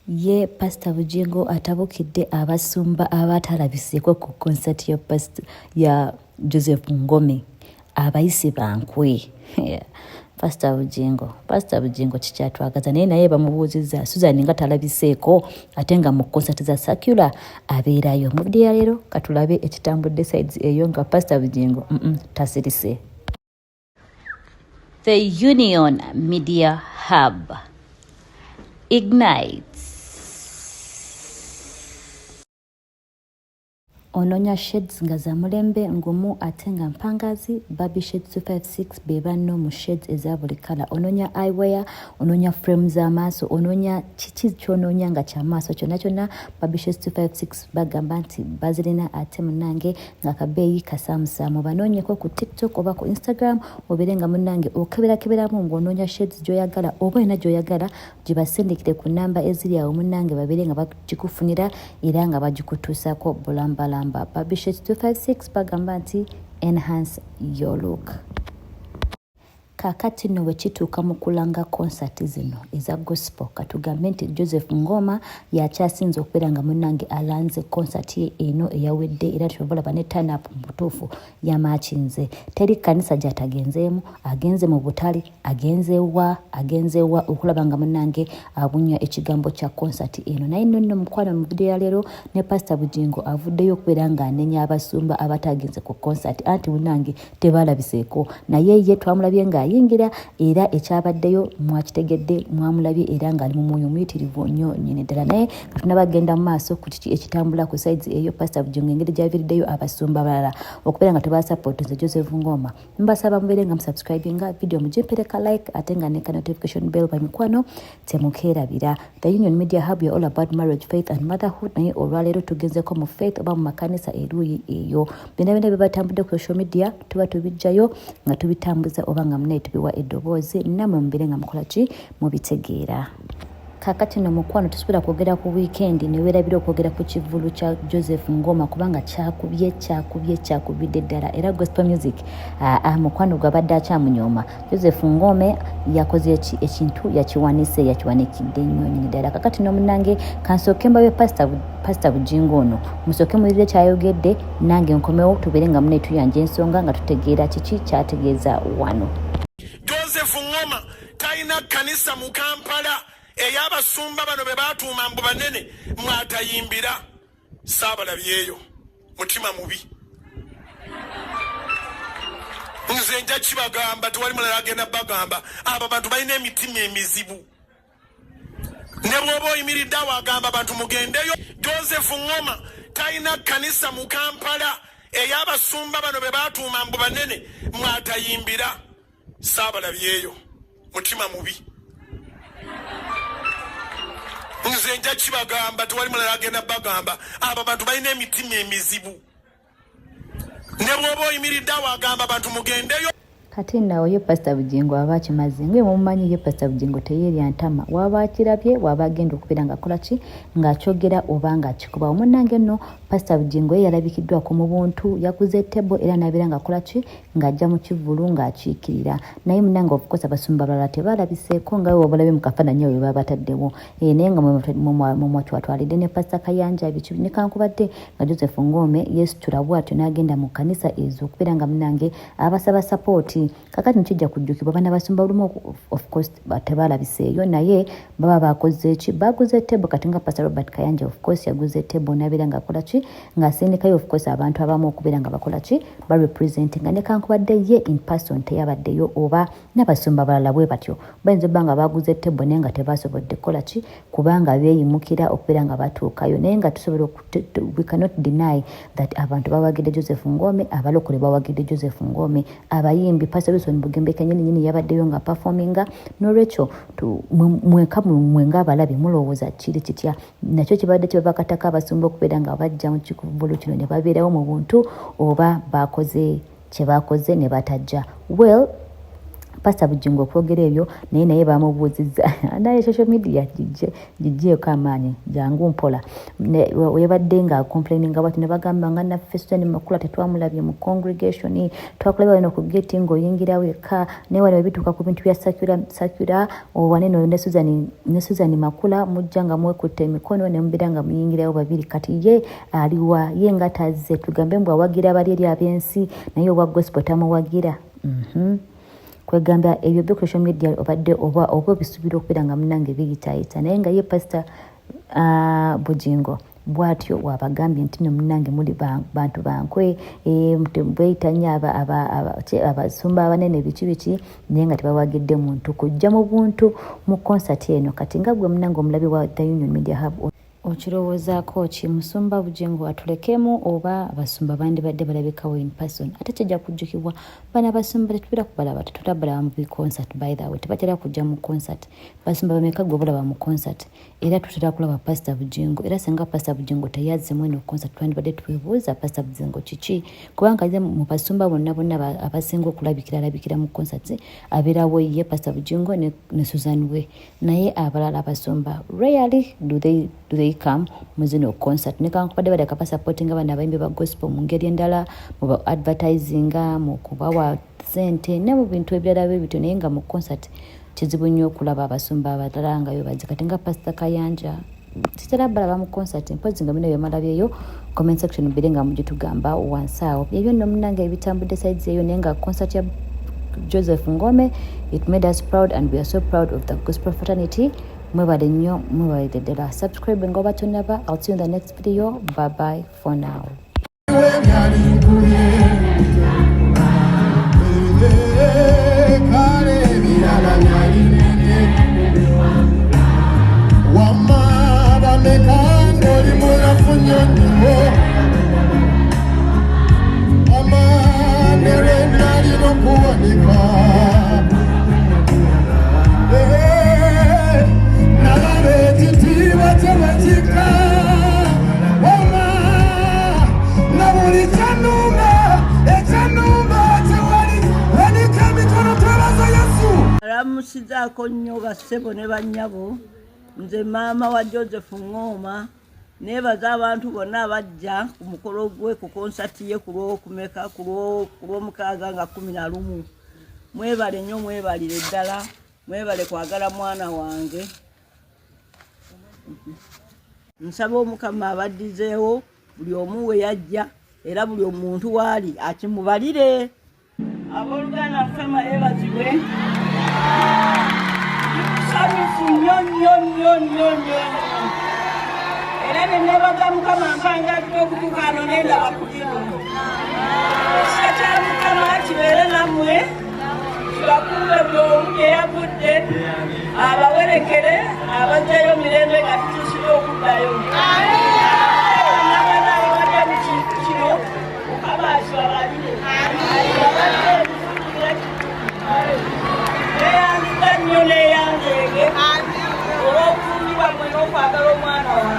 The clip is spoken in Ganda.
ye Pastor Bujingo Atabukidde Abasumba abatalabiseeko ku concert ya Joseph Ngoome Abayise Bakwee. Pastor Bujingo kikyatwagaza naye bamubuuzizza Susan nga talabiseeko ate nga mu concert za Circular abeerayo. Mu video ya leero katulabe ekitambudde sides eyo nga Pastor Bujingo tasirise. The Union Media Hub ignites. Ononya shades nga za mulembe ngumu ate nga mpangazi. Baby shades 256 bebanno mu shades eza buli kala. Ononya eyewear, ononya frame za maaso, ononya kiki kyononya nga kya maaso kyonna Baby shades 256 bagamba nti bazirina ate munange nga kabeeyi kasamusaamu. Banoonyeko ku TikTok oba ku Instagram obere nga munange okeberakeberamu ng'ononya shades gy'oyagala oba olina gy'oyagala gibasindikire ku namba eziri awo munange babere nga bagikufunira era nga bagikutuusako bulambalamba. Baby shades 256 bagamba nti enhance your look. Kakati nno wekituuka mu kulanga concert zino eza gospel katugambe nti Joseph Ngoome yakyasinze okubeera nga munnange alanze concert ye eno eyawedde era tubalaba ne turn up mu butuufu yamaakinze. Teri kanisa gy'atagenzeemu, agenze mu butale, agenzeewa okulaba nga munnange abunya ekigambo kya concert eno. Naye nno mukwano mu video ya leero ne Pastor Bujingo avuddeyo okubeera nga anenya abasumba abatagenze ku concert anti munnange tebalabiseeko. Naye ye twamulabye nga yingira era ekyabaddeyo mwakitegedde mwamulabye era nga ali mu mwoyo muyitirivu nnyo nyine ddala. Naye katuna bagenda mu maaso ku kiki ekitambula ku sides eyo Pastor Bujingo engeri gyaviriddeyo abasumba balala okubeera nga tebasapootinze Joseph Ngoome. Mbasaba mubeere nga musubscribinga video mugimpereka like ate nga neka notification bell bamikwano temukeerabira. The Union Media Hub you're all about marriage, faith and motherhood. Naye olwaleero tugenzeko mu faith oba mu makanisa eruuyi eyo. Byonna bye batambudde ku social media tuba tubijjayo nga tubitambuza oba nga mune tubiwa eddoboozi namwe mubire nga mukola ki mubitegeera. Kakati no mukwano tusobola kwogera ku weekend ne weerabira okwogera ku Kivulu kya Joseph Ngoome kubanga kyakubidde ddala era gospel music mukwano gwabadde akyamunyooma. Joseph Ngoome yakoze ekintu yakiwanikidde nnyo nyine ddala. Kakati no munange kansooke mbawe Pastor Bujingo ono musooke mulire kyayogedde nange nkomewo tubeere nga mune tuyanja ensonga nga tutegeera kiki kyategeeza wano. Joseph Ngoome talina kanisa mu Kampala ey'abasumba bano be baatuuma mbu banene mwatayimbira saabalabyeyo mutima mubi. Nze nja kibagamba tewali mulala agenda bagamba abo bantu balina emitima emizibu. Ne bw'oba oyimiridde awo agamba abantu mugendeyo. Joseph Ngoome talina kanisa mu Kampala ey'abasumba bano be baatuuma mbu banene mwatayimbira saabalabyeyo mutima mubi. Nze nja kibagamba tewali mulala agenda bagamba abo bantu balina emitima emizibu. Ne bw'oba oyimiridde awo agamba abantu mugendeyo. Kati naawo ye Pastor Bujingo aba akimaze ngwe mumanyi ye Pastor Bujingo teyeerya ntama waba akirabye waba agenda okubeera nga akola ki ng'akyogera oba ng'akikuba. Omunnange nno Pastor Bujingo ye yalabikiddwako mu buntu yaguze tebo era n'abeera nga akola ki ng'ajja mu Kivulu ng'akiikirira. Naye munnange of course abasumba balala tebalabiseeko nga we wabalabe mu kafaananyi we baba bataddewo naye nga mwatwatwalidde ne Pastor Kayanja biki ne kankubadde nga Joseph Ngoome yeesitula bw'atyo n'agenda mu kanisa ezo okubeera nga munnange abasaba support. Kakati nkijja kujjukibwa baana basumba olumu of course tebalabiseeyo naye baba bakoze ki baguze tebo kati nga Pastor Robert Kayanja of course yaguze tebo n'abeera nga akola ki ng'asindikayo of course abantu abamu okubeera nga bakola ki barepresentinga ne kankubadde ye in person teyabaddeyo oba n'abasumba balala bwe batyo bayinza obba nga baguze tebo naye nga tebasobodde kukola ki kubanga beeyimukira okubeera nga batuukayo naye nga tusobola we cannot deny that abantu bawagidde Joseph Ngoome abalokole bawagidde Joseph Ngoome abayimbi Pastor Wilson Bugembe nyini yabaddeyo nga performinga n'olwekyo mwenga abalabi mulowooza kiri kitya nakyo kibadde kibakataka abasumba okubeera nga bajja mu Kivulu kino ne babeerawo mu buntu oba bakoze kye bakoze ne batajja. Well Pastor Bujingo okwogera ebyo naye bamubuuzizza naye social media giggyeko amaanyi jangu mpola webadde nga complaininga bati ne bagamba nga naffe Susan Makula tetwamulabye mu congregation twakulaba wano ku gate ng'oyingirawo eka naye wano bituuka ku bintu bya sakura owaneno ne Susan Makula mujja nga mwekutte emikono ne mubeera nga muyingirawo babiri kati ye aliwa ye nga tazze tugambe mbw awagira bali eri ab'ensi naye owa gospel tamuwagira kwegamba ebyo byo social media obadde oba bisubira okubeera nga munange biyitayita naye nga ye Pastor Bujingo bwatyo wabagambye nti no munange muli bantu bankwe bweyita nnyo abasumba abanene biki naye nga tebawagidde muntu kujja mu buntu mu concert eno kati nga gwe munange omulabi wa The Union Media Hub okirowoozaako ki Musumba Bujingo atulekemu oba abasumba bandibadde balabikawo in person ate kijja kujjukibwa bana basumba tetubira kubalaba tetutabalaba mu concert by the way tebatera kujja mu concert basumba bameka gwe bulaba mu concert era tutera kulaba Pastor Bujingo era senga Pastor Bujingo teyazze mweno concert twandibadde twebuuza Pastor Bujingo kiki kubanga ye mu basumba bonna abasinga okulabikira mu concert abeerawo ye Pastor Bujingo ne Susan we naye abalala abasumba rarely do they come muzino concert ne kankubadde bali akapa supporting abana abayimbi ba gospel mu ngeri endala mu advertising mu kubawa sente ne mu bintu ebirala bibito naye nga mu concert kizibu nnyo okulaba abasumba abalala nga yo bazze kati nga Pastor Kayanja sitera balaba mu concert mpozi nga bino byemalabyeyo comment section mbere nga mugitugamba wansi awo ebyo nno munanga ebitambudde sides eyo naye nga concert ya Joseph Ngoome it made us proud and we are so proud of the gospel fraternity. Mwebale nnyo mwebale ddala subscribe nga oba tonaba. I'll see you in the next video. Bye bye for now. Musizaako nnyo bassebo ne bannyabo nze maama wa Joseph Ngooma neebaza abantu bonna abajja ku mukolo gwe ku konsati ye ku lw'okumeka ku lw'omukaaga nga 11 mwebale nnyo mwebalire ddala mwebale kwagala mwana wange nsaba Omukama abaddizeewo buli omu we yajja era buli omuntu waali akimubalire abooluganda Mukama yeebazibwe era nenebaga Mukama mpanga okutukano nenda bakudino ekisa Mukama kibeere nammwe kibakumbe buli omu gye yavudde abawerekere abazzeeyo mirembe nga tutusire okuddayo nabana ababadde mu kintu kino Mukama akibabalire neyanzika nnyo neyanzeege olw'okufundibwa mwe n'okwagala omwana wange